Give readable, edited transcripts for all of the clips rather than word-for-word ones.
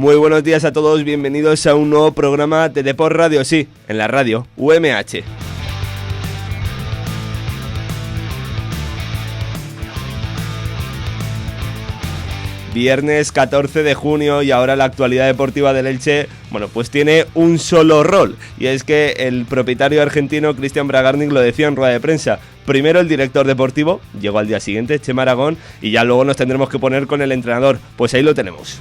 Muy buenos días a todos, bienvenidos a un nuevo programa de Deport Radio, sí, en la radio UMH. Viernes 14 de junio y ahora la actualidad deportiva del Elche, bueno, pues tiene un solo rol, y es que el propietario argentino Cristian Bragarnik lo decía en rueda de prensa. Primero el director deportivo, llegó al día siguiente, Chema Aragón, y ya luego nos tendremos que poner con el entrenador. Pues ahí lo tenemos.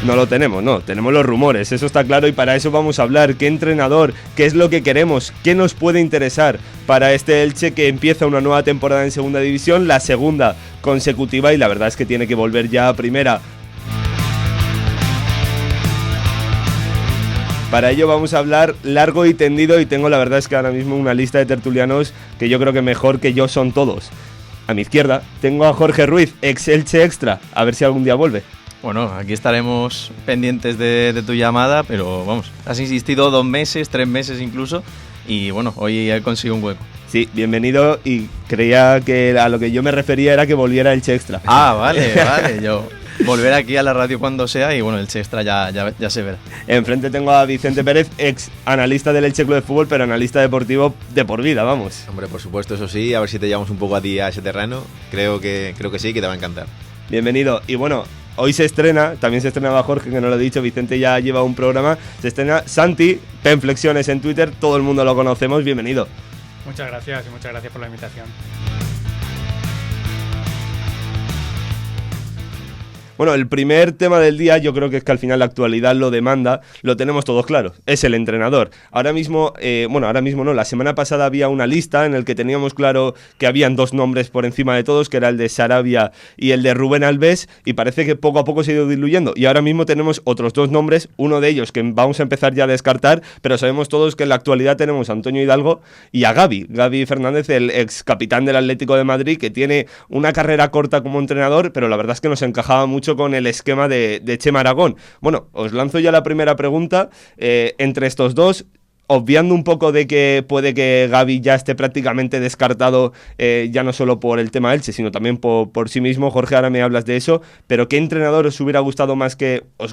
No lo tenemos, no, tenemos los rumores, eso está claro, y para eso vamos a hablar. ¿Qué entrenador? ¿Qué es lo que queremos? ¿Qué nos puede interesar para este Elche que empieza una nueva temporada en segunda división, la segunda consecutiva, y la verdad es que tiene que volver ya a primera? Para ello vamos a hablar largo y tendido, y tengo la verdad es que ahora mismo una lista de tertulianos que yo creo que mejor que yo son todos. A mi izquierda tengo a Jorge Ruiz, ex Elche Extra, a ver si algún día vuelve. Bueno, aquí estaremos pendientes de tu llamada, pero vamos, has insistido 2 meses, 3 meses incluso, y bueno, hoy he conseguido un hueco. Sí, bienvenido, y creía que a lo que yo me refería era que volviera el Elche Extra. Ah, vale, yo volver aquí a la radio cuando sea, y bueno, el Elche Extra ya se verá. Enfrente tengo a Vicente Pérez, ex analista del Elche Club de Fútbol, pero analista deportivo de por vida, vamos. Hombre, por supuesto, eso sí, a ver si te llevamos un poco a ti a ese terreno, creo que sí, que te va a encantar. Bienvenido, y bueno, hoy se estrena, también se estrenaba Jorge, que no lo he dicho, Vicente ya lleva un programa, se estrena Santi, Penflexiones en Twitter, todo el mundo lo conocemos, bienvenido. Muchas gracias y muchas gracias por la invitación. Bueno, el primer tema del día, yo creo que es que al final la actualidad lo demanda, lo tenemos todos claro, es el entrenador. Ahora mismo no, la semana pasada había una lista en la que teníamos claro que habían 2 nombres por encima de todos, que era el de Sarabia y el de Rubén Alves, y parece que poco a poco se ha ido diluyendo. Y ahora mismo tenemos otros 2 nombres, uno de ellos que vamos a empezar ya a descartar, pero sabemos todos que en la actualidad tenemos a Antonio Hidalgo y a Gavi Fernández, el ex capitán del Atlético de Madrid, que tiene una carrera corta como entrenador, pero la verdad es que nos encajaba mucho con el esquema de Chema Aragón. Bueno, os lanzo ya la primera pregunta. Entre estos dos, obviando un poco de que puede que Gavi ya esté prácticamente descartado, ya no solo por el tema Elche, sino también por sí mismo. Jorge, ahora me hablas de eso, pero ¿qué entrenador os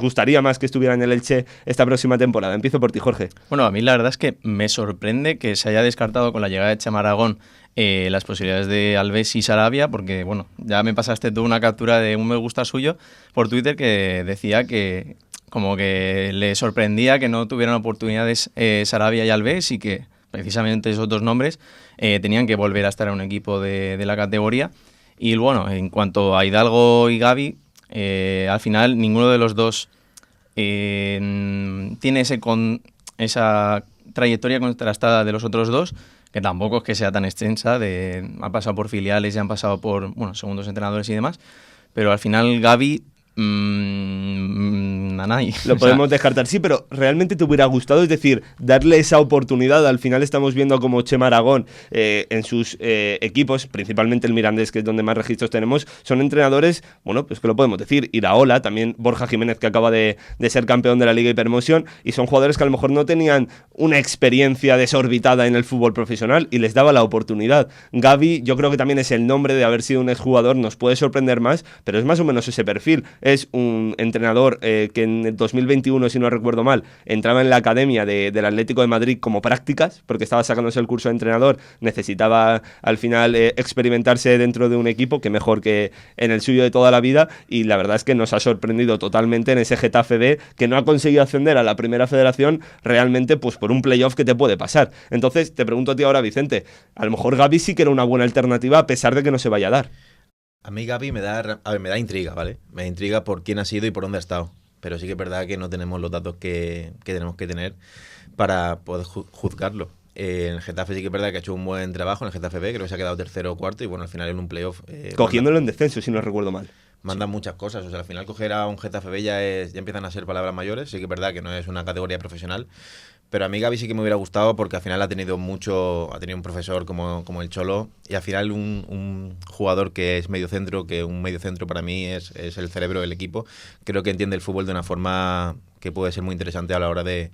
gustaría más que estuviera en el Elche esta próxima temporada? Empiezo por ti, Jorge. Bueno, a mí la verdad es que me sorprende que se haya descartado con la llegada de Chema Aragón las posibilidades de Alves y Sarabia, porque bueno, ya me pasaste tú una captura de un me gusta suyo por Twitter que decía que como que le sorprendía que no tuvieran oportunidades Sarabia y Alves, y que precisamente esos 2 nombres tenían que volver a estar en un equipo de la categoría. Y bueno, en cuanto a Hidalgo y Gavi, al final ninguno de los dos tiene esa trayectoria contrastada de los otros 2, que tampoco es que sea tan extensa, han pasado por filiales y han pasado por segundos entrenadores y demás, pero al final Gavi nanay. Lo podemos descartar, sí, pero ¿realmente te hubiera gustado? Es decir, darle esa oportunidad. Al final estamos viendo como Chema Aragón en sus equipos, principalmente el Mirandés, que es donde más registros tenemos, son entrenadores, bueno, pues que lo podemos decir, Iraola, también Borja Jiménez, que acaba de ser campeón de la Liga Hipermoción, y son jugadores que a lo mejor no tenían una experiencia desorbitada en el fútbol profesional y les daba la oportunidad. Gavi, yo creo que también es el nombre de haber sido un exjugador, nos puede sorprender más, pero es más o menos ese perfil. Es un entrenador que en el 2021, si no recuerdo mal, entraba en la academia del Atlético de Madrid como prácticas, porque estaba sacándose el curso de entrenador, necesitaba al final experimentarse dentro de un equipo, que mejor que en el suyo de toda la vida, y la verdad es que nos ha sorprendido totalmente en ese Getafe B, que no ha conseguido ascender a la primera federación realmente pues por un playoff que te puede pasar. Entonces, te pregunto a ti ahora, Vicente, a lo mejor Gavi sí que era una buena alternativa a pesar de que no se vaya a dar. A mí Gavi me da intriga, ¿vale? Me da intriga por quién ha sido y por dónde ha estado. Pero sí que es verdad que no tenemos los datos que tenemos que tener para poder juzgarlo. En el Getafe sí que es verdad que ha hecho un buen trabajo, en el Getafe B, creo que se ha quedado 3º o 4º, y bueno, al final en un playoff... cogiéndolo en descenso, si no recuerdo mal. Mandan muchas cosas, o sea, al final coger a un Getafe B ya empiezan a ser palabras mayores. Sí que es verdad que no es una categoría profesional, pero a mí Gavi sí que me hubiera gustado, porque al final ha tenido un profesor como el Cholo, y al final un jugador que es mediocentro, que un mediocentro para mí es el cerebro del equipo. Creo que entiende el fútbol de una forma que puede ser muy interesante a la hora de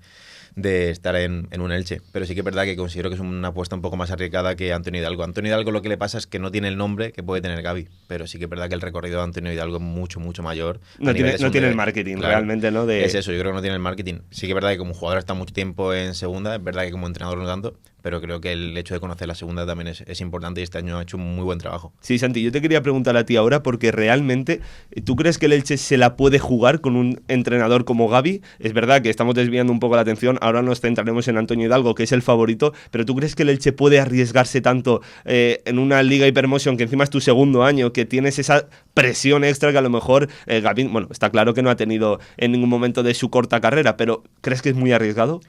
estar en un Elche. Pero sí que es verdad que considero que es una apuesta un poco más arriesgada que Antonio Hidalgo. Antonio Hidalgo lo que le pasa es que no tiene el nombre que puede tener Gavi, pero sí que es verdad que el recorrido de Antonio Hidalgo es mucho, mucho mayor. No tiene el marketing, claro, realmente, ¿no? Es eso, yo creo que no tiene el marketing. Sí que es verdad que como jugador está mucho tiempo en segunda, es verdad que como entrenador no tanto, pero creo que el hecho de conocer la segunda también es importante y este año ha hecho un muy buen trabajo. Sí, Santi, yo te quería preguntar a ti ahora porque realmente, ¿tú crees que el Elche se la puede jugar con un entrenador como Gavi? Es verdad que estamos desviando un poco la atención, ahora nos centraremos en Antonio Hidalgo, que es el favorito, pero ¿tú crees que el Elche puede arriesgarse tanto en una Liga Hypermotion, que encima es tu segundo año, que tienes esa presión extra que a lo mejor Gavi, bueno, está claro que no ha tenido en ningún momento de su corta carrera, pero ¿crees que es muy arriesgado?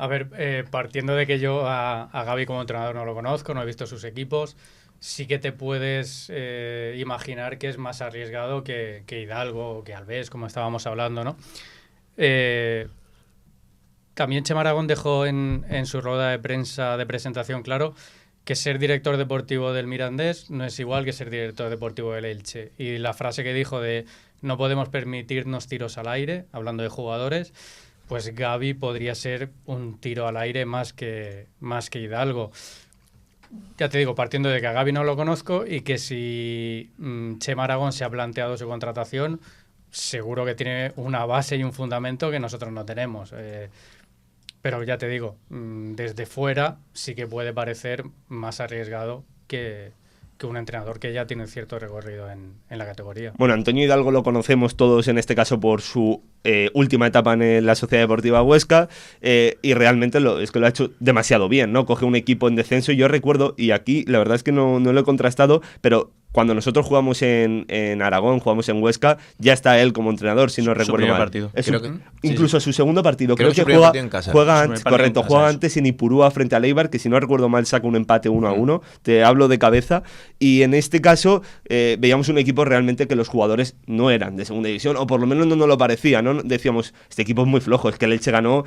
A ver, partiendo de que yo a Gavi como entrenador no lo conozco, no he visto sus equipos, sí que te puedes imaginar que es más arriesgado que Hidalgo o que Alves, como estábamos hablando, ¿no? También Chema Aragón dejó en su rueda de prensa de presentación claro que ser director deportivo del Mirandés no es igual que ser director deportivo del Elche. Y la frase que dijo de no podemos permitirnos tiros al aire, hablando de jugadores, pues Gavi podría ser un tiro al aire más que Hidalgo. Ya te digo, partiendo de que a Gavi no lo conozco y que si Chema Aragón se ha planteado su contratación, seguro que tiene una base y un fundamento que nosotros no tenemos. Pero ya te digo, desde fuera sí que puede parecer más arriesgado que un entrenador que ya tiene cierto recorrido en la categoría. Bueno, Antonio Hidalgo lo conocemos todos en este caso por su última etapa en la Sociedad Deportiva Huesca y realmente es que lo ha hecho demasiado bien, ¿no? Coge un equipo en descenso y yo recuerdo, y aquí la verdad es que no lo he contrastado, pero cuando nosotros jugamos en Aragón, jugamos en Huesca, ya está él como entrenador, si no recuerdo mal. Partido. Incluso su segundo partido. Creo que juega antes en Ipurúa frente a Eibar, que si no recuerdo mal saca un empate 1-1. Te hablo de cabeza. Y en este caso veíamos un equipo realmente que los jugadores no eran de segunda división, o por lo menos no nos lo parecía, ¿no? Decíamos, este equipo es muy flojo, es que el Elche ganó,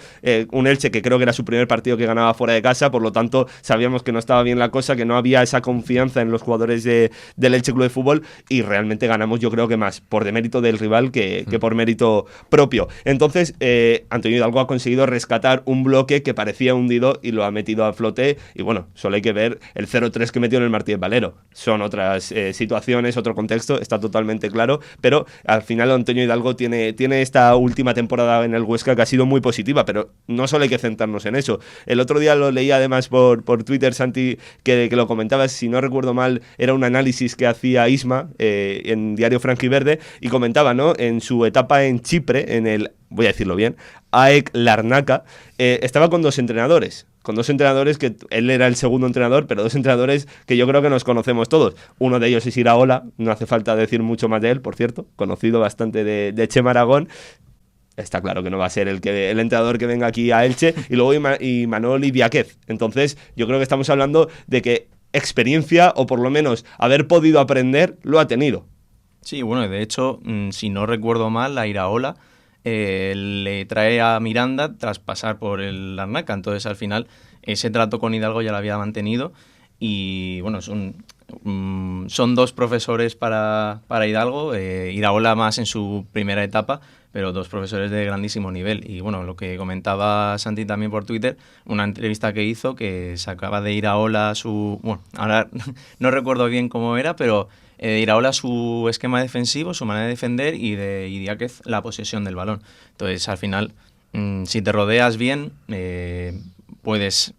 un Elche que creo que era su primer partido que ganaba fuera de casa, por lo tanto sabíamos que no estaba bien la cosa, que no había esa confianza en los jugadores del Elche Club de Fútbol, y realmente ganamos, yo creo que más por demérito del rival que por mérito propio. Entonces Antonio Hidalgo ha conseguido rescatar un bloque que parecía hundido y lo ha metido a flote, y bueno, solo hay que ver el 0-3 que metió en el Martínez Valero. Son otras situaciones, otro contexto, está totalmente claro, pero al final Antonio Hidalgo tiene esta última temporada en el Huesca que ha sido muy positiva, pero no solo hay que centrarnos en eso. El otro día lo leí además por Twitter, Santi, que lo comentabas, si no recuerdo mal, era un análisis que hacía Isma en Diario Franjiverde, y comentaba, ¿no?, en su etapa en Chipre, en el, voy a decirlo bien, AEK Larnaca, estaba con dos entrenadores que él era el segundo entrenador, pero dos entrenadores que yo creo que nos conocemos todos. Uno de ellos es Iraola, no hace falta decir mucho más de él, por cierto, conocido bastante de Chema Aragón. Está claro que no va a ser el entrenador que venga aquí a Elche, y luego Imanol Idiáquez. Entonces yo creo que estamos hablando de que experiencia, o por lo menos haber podido aprender, lo ha tenido. Sí, bueno, de hecho, si no recuerdo mal, la Iraola le trae a Miranda tras pasar por el Larnaca. Entonces, al final, ese trato con Hidalgo ya lo había mantenido. Y bueno, son dos profesores para Hidalgo, Iraola más en su primera etapa, pero dos profesores de grandísimo nivel. Y bueno, lo que comentaba Santi también por Twitter, una entrevista que hizo que sacaba de Iraola bueno, ahora no recuerdo bien cómo era, pero Iraola su esquema defensivo, su manera de defender, y de Idiáquez la posesión del balón. Entonces, al final, si te rodeas bien, puedes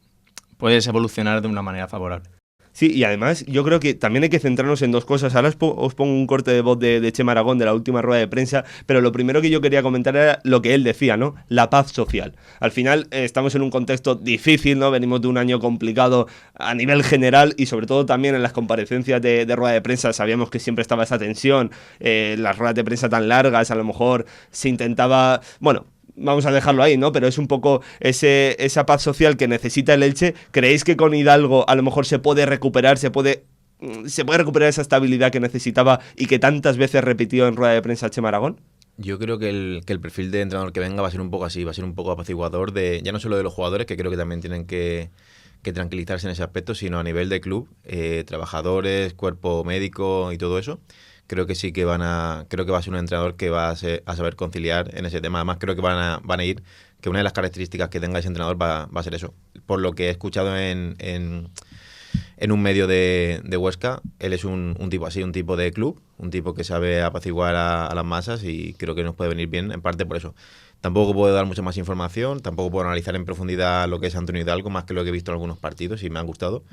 evolucionar de una manera favorable. Sí, y además yo creo que también hay que centrarnos en dos cosas. Ahora os pongo un corte de voz de Chema Aragón de la última rueda de prensa, pero lo primero que yo quería comentar era lo que él decía, ¿no? La paz social. Al final estamos en un contexto difícil, ¿no? Venimos de un año complicado a nivel general, y sobre todo también en las comparecencias de rueda de prensa sabíamos que siempre estaba esa tensión, las ruedas de prensa tan largas, a lo mejor se intentaba, bueno, vamos a dejarlo ahí, ¿no? Pero es un poco esa paz social que necesita el Elche. ¿Creéis que con Hidalgo a lo mejor se puede recuperar, se puede recuperar esa estabilidad que necesitaba y que tantas veces repitió en rueda de prensa Chema Aragón? Yo creo que el perfil de entrenador que venga va a ser un poco así, va a ser un poco apaciguador, ya no solo de los jugadores, que creo que también tienen que tranquilizarse en ese aspecto, sino a nivel de club, trabajadores, cuerpo médico y todo eso. creo que sí que creo que va a ser un entrenador que va a saber conciliar en ese tema. Además, creo que van a ir, que una de las características que tenga ese entrenador va a ser eso. Por lo que he escuchado en un medio de Huesca, él es un tipo así, un tipo de club, un tipo que sabe apaciguar a las masas, y creo que nos puede venir bien, en parte por eso. Tampoco puedo dar mucha más información, tampoco puedo analizar en profundidad lo que es Antonio Hidalgo, más que lo que he visto en algunos partidos y me han gustado,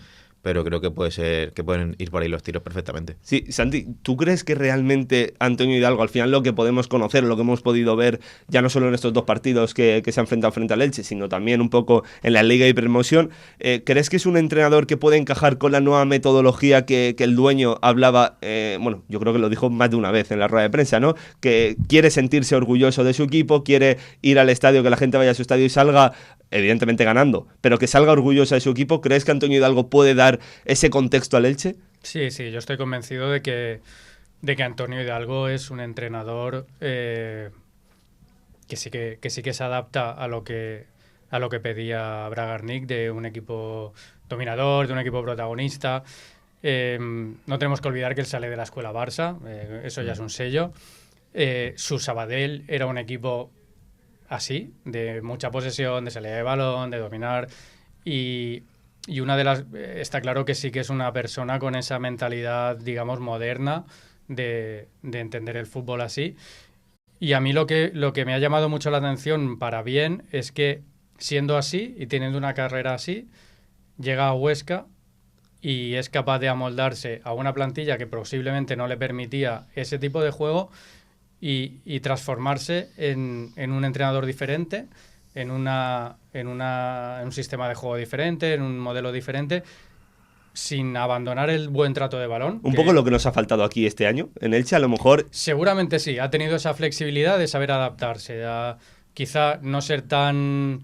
pero creo que pueden ir por ahí los tiros perfectamente. Sí, Santi, ¿tú crees que realmente Antonio Hidalgo, al final lo que podemos conocer, lo que hemos podido ver, ya no solo en estos 2 partidos que se han enfrentado frente al Elche, sino también un poco en la Liga y Promoción, ¿crees que es un entrenador que puede encajar con la nueva metodología que el dueño hablaba? Bueno, yo creo que lo dijo más de una vez en la rueda de prensa, ¿no? Que quiere sentirse orgulloso de su equipo, quiere ir al estadio, que la gente vaya a su estadio y salga, evidentemente ganando, pero que salga orgullosa de su equipo. ¿Crees que Antonio Hidalgo puede dar ese contexto al Elche? Sí, yo estoy convencido de que Antonio Hidalgo es un entrenador que sí que se adapta a lo que pedía Bragarnik, de un equipo dominador, de un equipo protagonista. No tenemos que olvidar que él sale de la escuela Barça, eso ya es un sello. Su Sabadell era un equipo así, de mucha posesión, de salida de balón, de dominar, y está claro que sí que es una persona con esa mentalidad, digamos, moderna de entender el fútbol así. Y a mí lo que me ha llamado mucho la atención para bien es que, siendo así y teniendo una carrera así, llega a Huesca y es capaz de amoldarse a una plantilla que posiblemente no le permitía ese tipo de juego, y transformarse en un entrenador diferente, en un sistema de juego diferente, en un modelo diferente, sin abandonar el buen trato de balón. Un poco lo que nos ha faltado aquí este año en Elche, a lo mejor. Seguramente sí, ha tenido esa flexibilidad de saber adaptarse, quizá no ser tan,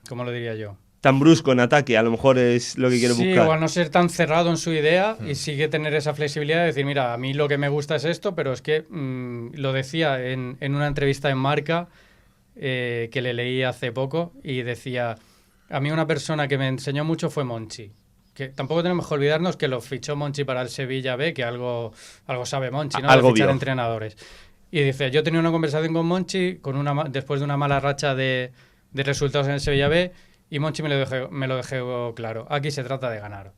¿cómo lo diría yo? Tan brusco en ataque, a lo mejor es lo que quiere buscar. Sí, igual no ser tan cerrado en su idea, y sigue tener esa flexibilidad de decir, mira, a mí lo que me gusta es esto, pero es que lo decía en una entrevista en Marca que le leí hace poco, y decía, a mí una persona que me enseñó mucho fue Monchi. Que tampoco tenemos que olvidarnos que lo fichó Monchi para el Sevilla B, que algo sabe Monchi, ¿no? Algo de fichar vio. entrenadores. Y dice, yo tenía una conversación con Monchi después de una mala racha de resultados en el Sevilla B, y Monchi me lo dejó claro. Aquí se trata de ganar.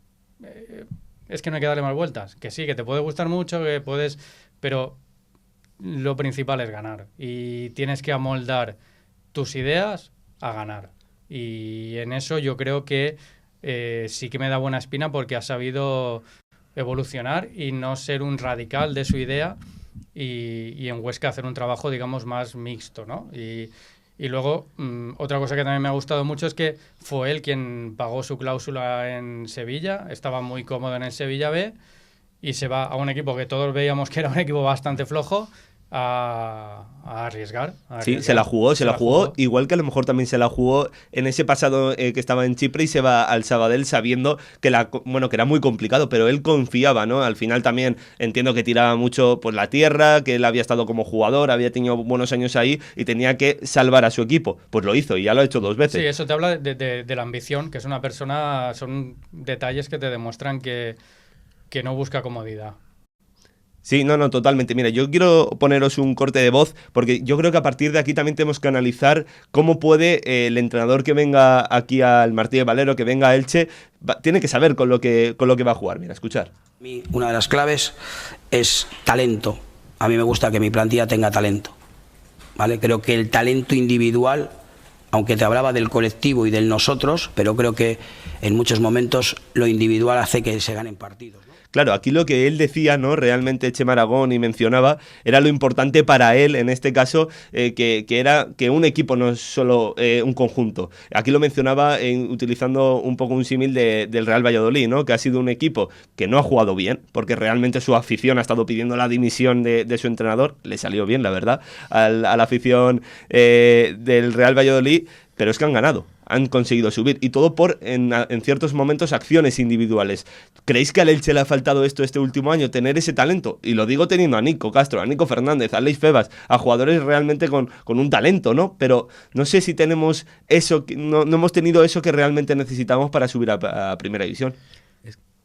Es que no hay que darle más vueltas. Que sí, que te puede gustar mucho, que puedes, pero lo principal es ganar. Y tienes que amoldar tus ideas a ganar. Y en eso yo creo que sí que me da buena espina, porque ha sabido evolucionar y no ser un radical de su idea, y en Huesca hacer un trabajo, digamos, más mixto, ¿no? Y luego, otra cosa que también me ha gustado mucho es que fue él quien pagó su cláusula en Sevilla, estaba muy cómodo en el Sevilla B, y se va a un equipo que todos veíamos que era un equipo bastante flojo, a arriesgar. Sí, se la jugó, igual que a lo mejor también se la jugó en ese pasado que estaba en Chipre, y se va al Sabadell sabiendo que era muy complicado, pero él confiaba, ¿no? Al final también entiendo que tiraba mucho por la tierra, que él había estado como jugador, había tenido buenos años ahí y tenía que salvar a su equipo. Pues lo hizo, y ya lo ha hecho 2 veces. Sí, eso te habla de la ambición, que es una persona, son detalles que te demuestran que no busca comodidad. Sí, no, totalmente. Mira, yo quiero poneros un corte de voz, porque yo creo que a partir de aquí también tenemos que analizar cómo puede el entrenador que venga aquí al Martínez Valero, que venga a Elche, tiene que saber con lo que va a jugar. Mira, escuchar. Una de las claves es talento. A mí me gusta que mi plantilla tenga talento, ¿vale? Creo que el talento individual, aunque te hablaba del colectivo y del nosotros, pero creo que en muchos momentos lo individual hace que se ganen partidos, ¿no? Claro, aquí lo que él decía, ¿no? Realmente Chema Aragón, y mencionaba, era lo importante para él, en este caso, que era que un equipo no es solo un conjunto. Aquí lo mencionaba utilizando un poco un símil del Real Valladolid, ¿no? Que ha sido un equipo que no ha jugado bien, porque realmente su afición ha estado pidiendo la dimisión de su entrenador. Le salió bien, la verdad, a la afición del Real Valladolid, pero es que han ganado. Han conseguido subir, y todo por, en ciertos momentos, acciones individuales. ¿Creéis que al Elche le ha faltado este último año, tener ese talento? Y lo digo teniendo a Nico Castro, a Nico Fernández, a Leif Febas, a jugadores realmente con un talento, ¿no? Pero no sé si tenemos eso, no hemos tenido eso que realmente necesitamos para subir a Primera División.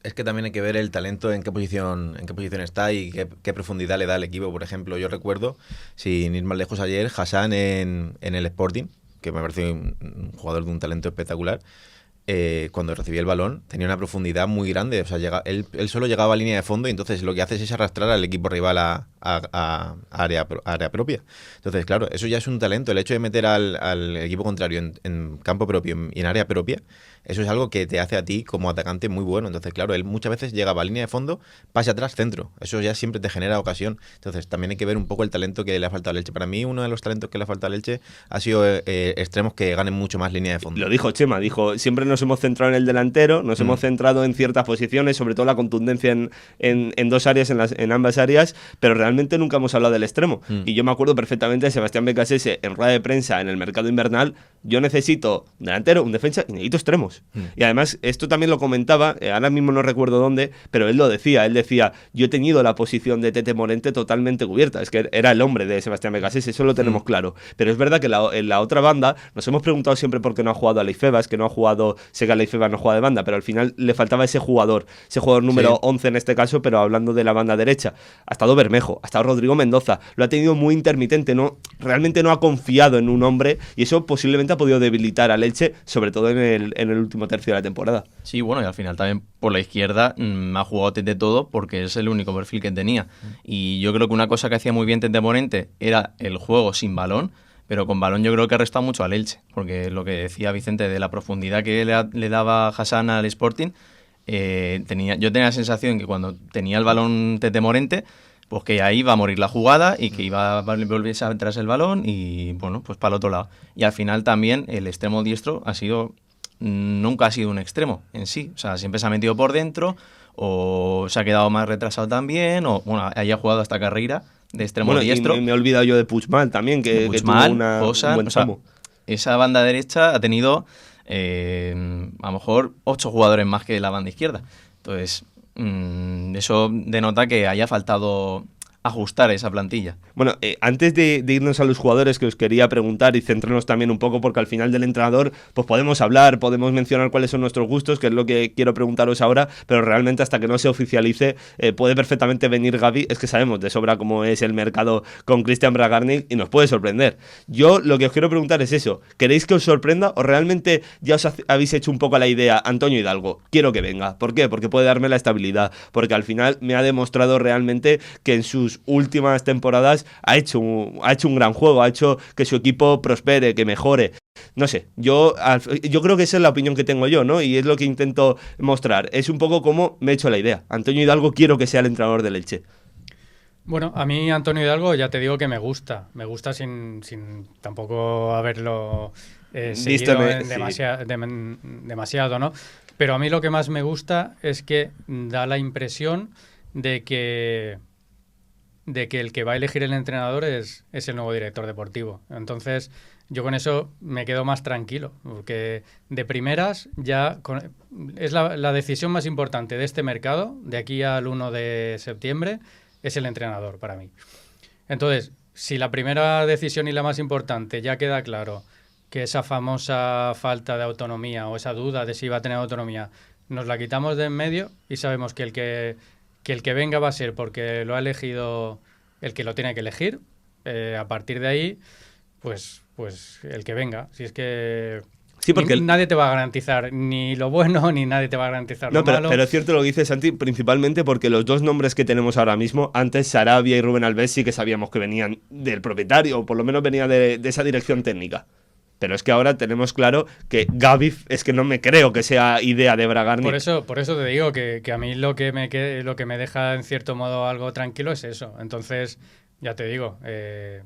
Es que también hay que ver el talento en qué posición está y qué profundidad le da al equipo. Por ejemplo, yo recuerdo, sin ir más lejos ayer, Hassan en el Sporting, que me parece un jugador de un talento espectacular. Cuando recibía el balón tenía una profundidad muy grande, o sea, él solo llegaba a línea de fondo y entonces lo que hace es arrastrar al equipo rival a área propia. Entonces, claro, eso ya es un talento, el hecho de meter al equipo contrario en campo propio y en área propia, eso es algo que te hace a ti como atacante muy bueno. Entonces, claro, él muchas veces llegaba a línea de fondo, pase atrás, centro, eso ya siempre te genera ocasión. Entonces, también hay que ver un poco el talento que le ha faltado al Elche. Para mí, uno de los talentos que le ha faltado al Elche ha sido extremos que ganen mucho más línea de fondo. Lo dijo Chema, dijo, siempre nos hemos centrado en el delantero, nos hemos centrado en ciertas posiciones, sobre todo la contundencia en dos áreas, en ambas áreas, pero realmente nunca hemos hablado del extremo. Y yo me acuerdo perfectamente de Sebastián Becasese en rueda de prensa en el mercado invernal: yo necesito un delantero, un defensa y necesito extremos. Y además, esto también lo comentaba, ahora mismo no recuerdo dónde, pero él decía, yo he tenido la posición de Tete Morente totalmente cubierta, es que era el hombre de Sebastián Becasese, eso lo tenemos claro. Pero es verdad que en la otra banda nos hemos preguntado siempre por qué no ha jugado a Leifebas, que no ha jugado, sé que a Leifebas no juega de banda, pero al final le faltaba ese jugador número 11 en este caso, pero hablando de la banda derecha. Ha estado Bermejo, ha estado Rodrigo Mendoza, lo ha tenido muy intermitente, realmente no ha confiado en un hombre y eso posiblemente ha podido debilitar al Elche, sobre todo en el último tercio de la temporada. Sí, bueno, y al final también por la izquierda ha jugado Tete todo porque es el único perfil que tenía. Y yo creo que una cosa que hacía muy bien Tete Morente era el juego sin balón, pero con balón yo creo que ha restado mucho al Elche, porque lo que decía Vicente de la profundidad que le daba Hassan al Sporting, yo tenía la sensación que cuando tenía el balón Tete Morente, pues que ahí iba a morir la jugada y que iba a volverse atrás el balón y bueno, pues para el otro lado. Y al final también el extremo diestro nunca ha sido un extremo en sí, o sea, siempre se ha metido por dentro o se ha quedado más retrasado también, o bueno, haya jugado hasta carrera de extremo diestro. Y me he olvidado yo de Puigmal también, que tuvo un buen tramo. Esa banda derecha ha tenido a lo mejor 8 jugadores más que la banda izquierda. Entonces, eso denota que haya faltado ajustar esa plantilla. Bueno, antes de irnos a los jugadores, que os quería preguntar y centrarnos también un poco, porque al final del entrenador pues podemos hablar, podemos mencionar cuáles son nuestros gustos, que es lo que quiero preguntaros ahora, pero realmente hasta que no se oficialice puede perfectamente venir Gavi. Es que sabemos de sobra cómo es el mercado con Christian Bragarnik y nos puede sorprender. Yo lo que os quiero preguntar es eso: ¿queréis que os sorprenda o realmente ya os habéis hecho un poco a la idea, Antonio Hidalgo, quiero que venga? ¿Por qué? Porque puede darme la estabilidad, porque al final me ha demostrado realmente que en sus últimas temporadas ha hecho un gran juego, ha hecho que su equipo prospere, que mejore. No sé, yo creo que esa es la opinión que tengo yo, ¿no? Y es lo que intento mostrar. Es un poco como me he hecho la idea. Antonio Hidalgo quiero que sea el entrenador del Elche. Bueno, a mí Antonio Hidalgo ya te digo que me gusta sin tampoco haberlo seguido demasiado, ¿no? Pero a mí lo que más me gusta es que da la impresión de que el que va a elegir el entrenador es el nuevo director deportivo. Entonces, yo con eso me quedo más tranquilo, porque de primeras ya es la decisión más importante de este mercado, de aquí al 1 de septiembre, es el entrenador para mí. Entonces, si la primera decisión y la más importante ya queda claro que esa famosa falta de autonomía o esa duda de si va a tener autonomía, nos la quitamos de en medio y sabemos que el que venga va a ser porque lo ha elegido el que lo tiene que elegir. A partir de ahí, pues el que venga. Si es que sí, porque nadie te va a garantizar ni lo bueno, ni nadie te va a garantizar lo malo. Pero es cierto lo que dice Santi, principalmente porque los dos nombres que tenemos ahora mismo, antes Sarabia y Rubén Alves, sí que sabíamos que venían del propietario, o por lo menos venía de esa dirección técnica. Pero es que ahora tenemos claro que Gavi, es que no me creo que sea idea de Bragarnik. Por eso te digo que a mí lo que me deja en cierto modo algo tranquilo es eso. Entonces, ya te digo,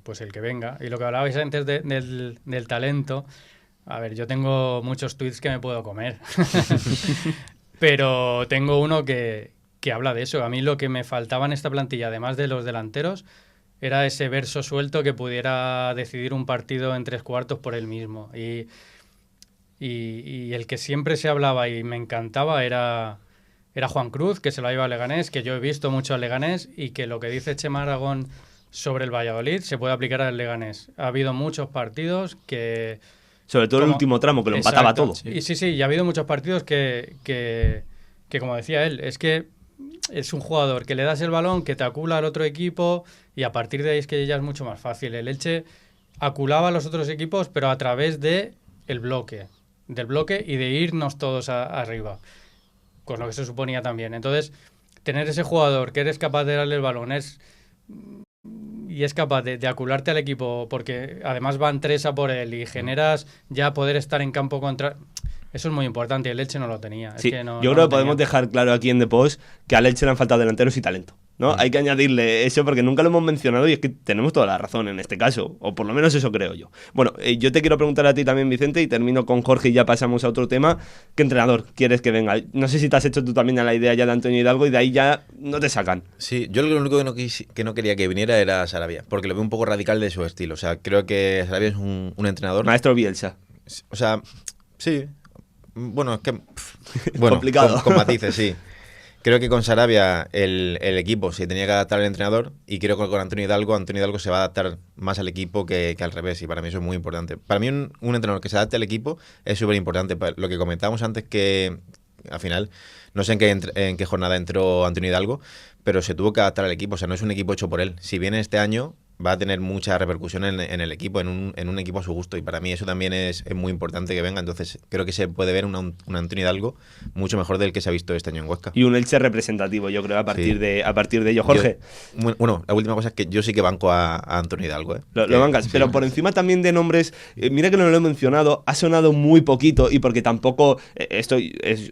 pues el que venga. Y lo que hablabais antes del talento, a ver, yo tengo muchos tweets que me puedo comer. Pero tengo uno que habla de eso. A mí lo que me faltaba en esta plantilla, además de los delanteros, era ese verso suelto que pudiera decidir un partido en 3/4 por él mismo. Y el que siempre se hablaba y me encantaba era Juan Cruz, que se lo iba a Leganés, que yo he visto mucho al Leganés y que lo que dice Chema Aragón sobre el Valladolid se puede aplicar al Leganés. Ha habido muchos partidos que... Sobre todo el último tramo, que lo empataba todo. Sí, y ha habido muchos partidos que que como decía él, es que es un jugador que le das el balón, que te acula al otro equipo y a partir de ahí es que ya es mucho más fácil. El Elche aculaba a los otros equipos, pero a través del bloque y de irnos todos arriba, con lo que se suponía también. Entonces, tener ese jugador que eres capaz de darle el balón y es capaz de acularte al equipo, porque además van 3 a por él y generas ya poder estar en campo contra... Eso es muy importante y el Elche no lo tenía. Sí, es que no, yo no creo lo que podemos tenía. dejar claro aquí en The Post que al Elche le han faltado delanteros y talento, ¿no? Hay que añadirle eso porque nunca lo hemos mencionado y es que tenemos toda la razón en este caso, o por lo menos eso creo yo. Bueno, yo te quiero preguntar a ti también, Vicente, y termino con Jorge y ya pasamos a otro tema. ¿Qué entrenador quieres que venga? No sé si te has hecho tú también a la idea ya de Antonio Hidalgo y de ahí ya no te sacan. Sí, yo lo único que no quería que viniera era Sarabia, porque lo veo un poco radical de su estilo. O sea, creo que Sarabia es un entrenador... Maestro Bielsa. O sea, sí. Bueno, es que... Bueno, complicado. Con matices, sí. Creo que con Sarabia el equipo se tenía que adaptar al entrenador y creo que con Antonio Hidalgo se va a adaptar más al equipo que al revés y para mí eso es muy importante. Para mí un entrenador que se adapte al equipo es súper importante. Lo que comentábamos antes que al final, no sé en qué jornada entró Antonio Hidalgo, pero se tuvo que adaptar al equipo, o sea, no es un equipo hecho por él. Si viene este año va a tener mucha repercusión en el equipo, en un equipo a su gusto y para mí eso también es muy importante que venga, entonces creo que se puede ver un Antonio Hidalgo mucho mejor del que se ha visto este año en Huesca. Y un Elche representativo, yo creo, a partir de ello. Jorge. Bueno, la última cosa es que yo sí que banco a Antonio Hidalgo. Lo bancas, sí. Pero por encima también de nombres, mira que no lo he mencionado, ha sonado muy poquito y porque tampoco, esto es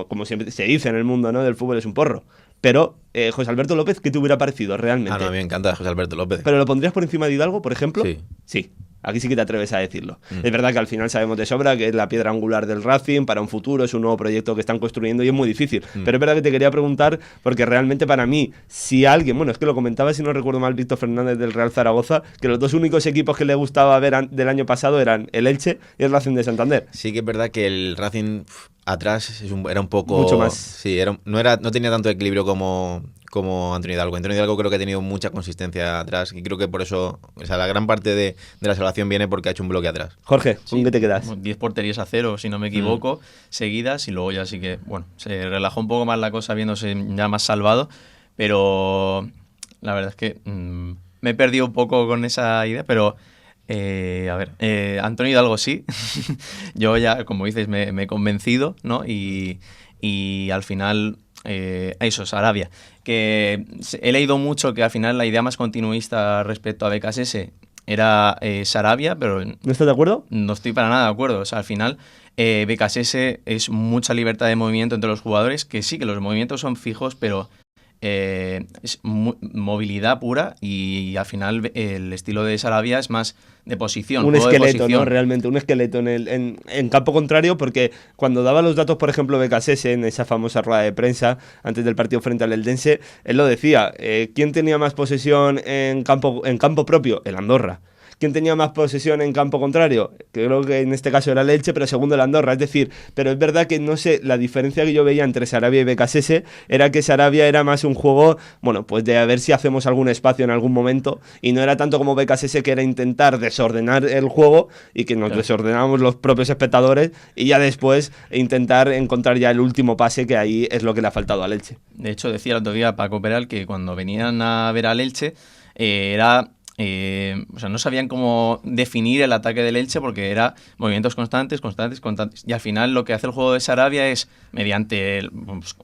como siempre se dice en el mundo, ¿no?, del fútbol, es un porro. Pero José Alberto López, ¿qué te hubiera parecido realmente? No, a mí me encanta José Alberto López. ¿Pero lo pondrías por encima de Hidalgo, por ejemplo? Sí. Sí. Aquí sí que te atreves a decirlo. Es verdad que al final sabemos de sobra que es la piedra angular del Racing, para un futuro, es un nuevo proyecto que están construyendo y es muy difícil. Pero es verdad que te quería preguntar, porque realmente para mí, si alguien, bueno, es que lo comentaba, si no recuerdo mal, Víctor Fernández del Real Zaragoza, que los dos únicos equipos que le gustaba ver del año pasado eran el Elche y el Racing de Santander. Sí que es verdad que el Racing atrás era un poco... Mucho más. Sí, no tenía tanto equilibrio como Antonio Hidalgo. Antonio Hidalgo creo que ha tenido mucha consistencia atrás y creo que por eso, o sea, la gran parte de la salvación viene porque ha hecho un bloque atrás. Jorge, ¿con qué te quedas? 10 porterías a 0, si no me equivoco, seguidas, y luego ya sí que, bueno, se relajó un poco más la cosa viéndose ya más salvado, pero la verdad es que me he perdido un poco con esa idea, pero Antonio Hidalgo sí, yo ya, como dices, me he convencido, ¿no? Y al final... eso, Sarabia, que he leído mucho que al final la idea más continuista respecto a BKSS era Sarabia, pero ¿No estás de acuerdo? no estoy para nada de acuerdo. O sea, al final BKSS es mucha libertad de movimiento entre los jugadores, que sí, que los movimientos son fijos, pero es movilidad pura y al final el estilo de Sarabia es más de posición. Un juego de esqueleto, posición. ¿no? Realmente, un esqueleto en campo contrario, porque cuando daba los datos, por ejemplo, BKSS en esa famosa rueda de prensa antes del partido frente al Eldense, él lo decía, ¿quién tenía más posesión en campo propio? El Andorra. ¿Quién tenía más posesión en campo contrario? Creo que en este caso era el Elche, pero segundo el Andorra. Es decir, pero es verdad que no sé, la diferencia que yo veía entre Sarabia y BKSS era que Sarabia era más un juego, bueno, pues de a ver si hacemos algún espacio en algún momento, y no era tanto como BKSS, que era intentar desordenar el juego y que nos desordenábamos los propios espectadores y ya después intentar encontrar ya el último pase, que ahí es lo que le ha faltado al Elche. De hecho, decía el otro día Paco Peral que cuando venían a ver al Elche era... o sea, no sabían cómo definir el ataque del Elche porque era movimientos constantes. Y al final lo que hace el juego de Sarabia es, mediante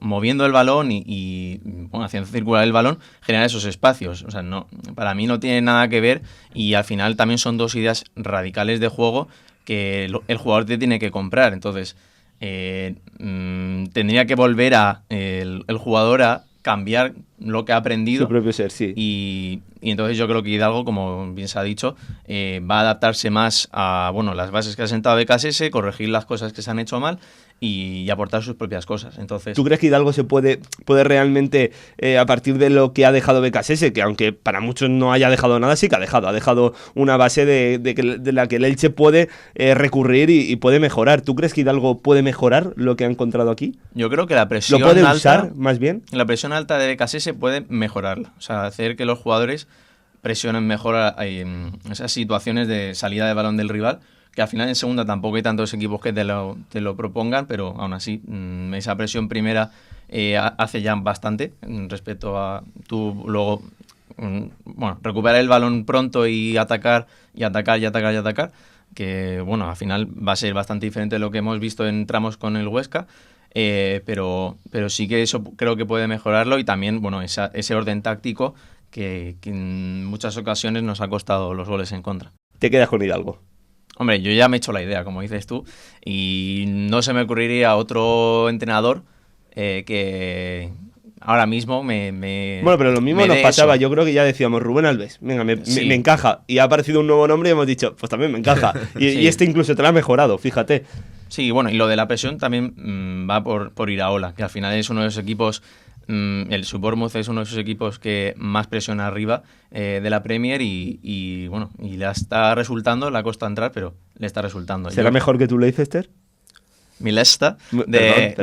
moviendo el balón y bueno, haciendo circular el balón, generar esos espacios. O sea, no, para mí no tiene nada que ver y al final también son dos ideas radicales de juego que el jugador te tiene que comprar. Entonces, tendría que volver el jugador a cambiar lo que ha aprendido. Su propio ser, sí. Y entonces yo creo que Hidalgo, como bien se ha dicho, va a adaptarse más a las bases que ha sentado BKSS, corregir las cosas que se han hecho mal y aportar sus propias cosas. Entonces, ¿tú crees que Hidalgo se puede realmente, a partir de lo que ha dejado BKSS, que aunque para muchos no haya dejado nada, sí que ha dejado una base de la que el Elche puede recurrir y puede mejorar? ¿Tú crees que Hidalgo puede mejorar lo que ha encontrado aquí? yo creo que la presión ¿Lo puede alta, usar, más bien? la presión alta de BKSS puede mejorarla. O sea, hacer que los jugadores presionen mejor en esas situaciones de salida de balón del rival, que al final en segunda tampoco hay tantos equipos que te lo propongan, pero aún así esa presión primera hace ya bastante respecto a tú luego recuperar el balón pronto y atacar, que bueno, al final va a ser bastante diferente de lo que hemos visto en tramos con el Huesca. Pero sí que eso creo que puede mejorarlo, y también bueno, ese orden táctico que en muchas ocasiones nos ha costado los goles en contra. ¿Te quedas con Hidalgo? Hombre, yo ya me he hecho la idea, como dices tú, y no se me ocurriría otro entrenador que ahora mismo me Bueno, pero lo mismo me nos dé pasaba. eso. Yo creo que ya decíamos Rubén Alves. Venga, Sí. me encaja. Y ha aparecido un nuevo nombre y hemos dicho, pues también me encaja. Y, Sí. y este incluso te lo ha mejorado, fíjate. Sí, bueno, y lo de la presión también va por Iraola, que al final es uno de los equipos, el Bournemouth es uno de esos equipos que más presiona arriba de la Premier, y bueno, y le está resultando, le ha costado entrar, pero le está resultando. ¿Será mejor que tu Leicester? Mi Leicester, Perdón.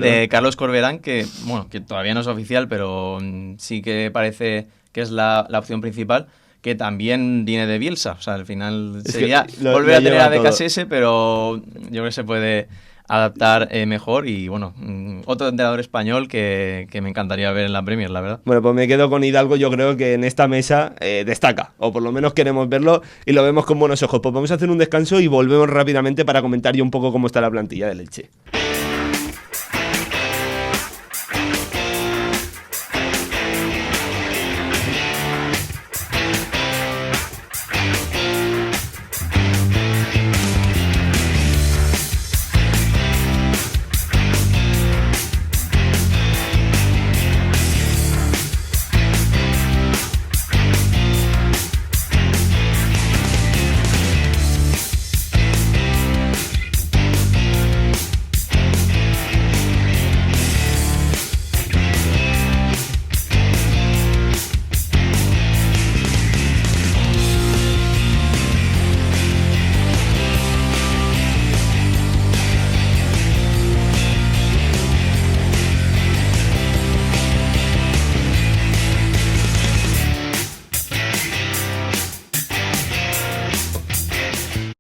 de Carlos Corberán, que bueno, que todavía no es oficial, pero sí que parece que es la opción principal, que también viene de Bielsa. O sea, al final Es sería que lo volver a tener lleva a todo. BKSS, pero yo creo que se puede adaptar mejor, y bueno, otro entrenador español que me encantaría ver en la Premier, la verdad. Bueno, pues me quedo con Hidalgo. Yo creo que en esta mesa destaca, o por lo menos queremos verlo y lo vemos con buenos ojos. Pues vamos a hacer un descanso y volvemos rápidamente para comentar ya un poco cómo está la plantilla del Elche.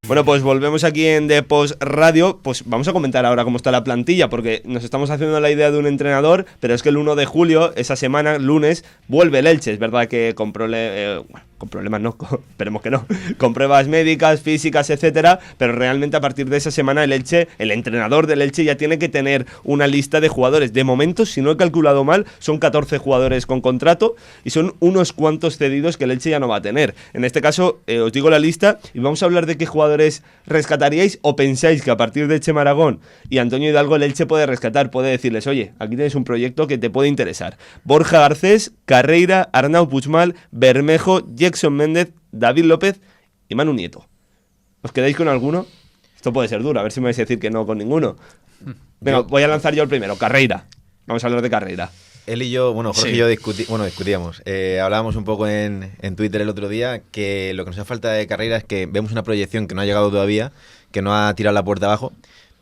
Bueno, pues volvemos aquí en Depos Radio. Pues vamos a comentar ahora cómo está la plantilla, porque nos estamos haciendo la idea de un entrenador, pero es que el 1 de julio, esa semana, lunes, vuelve el Elche. Es verdad que con problemas no, esperemos que no, con pruebas médicas, físicas, etcétera, pero realmente a partir de esa semana el Elche, el entrenador del Elche ya tiene que tener una lista de jugadores. De momento, si no he calculado mal, son 14 jugadores con contrato y son unos cuantos cedidos que el Elche ya no va a tener. En este caso, os digo la lista y vamos a hablar de qué jugadores rescataríais, o pensáis que a partir de Chema Aragón y Antonio Hidalgo el Elche puede rescatar, puede decirles, oye, aquí tienes un proyecto que te puede interesar. Borja Garcés, Carreira, Arnau Puigmal, Bermejo, Jackson Méndez, David López y Manu Nieto. ¿Os quedáis con alguno? Esto puede ser duro, a ver si me vais a decir que no con ninguno. Venga, voy a lanzar yo el primero, Carreira. Vamos a hablar de Carreira. Él y yo, bueno, Jorge Sí. y yo discutíamos. Hablábamos un poco en Twitter el otro día que lo que nos hace falta de Carreira es que vemos una proyección que no ha llegado todavía, que no ha tirado la puerta abajo.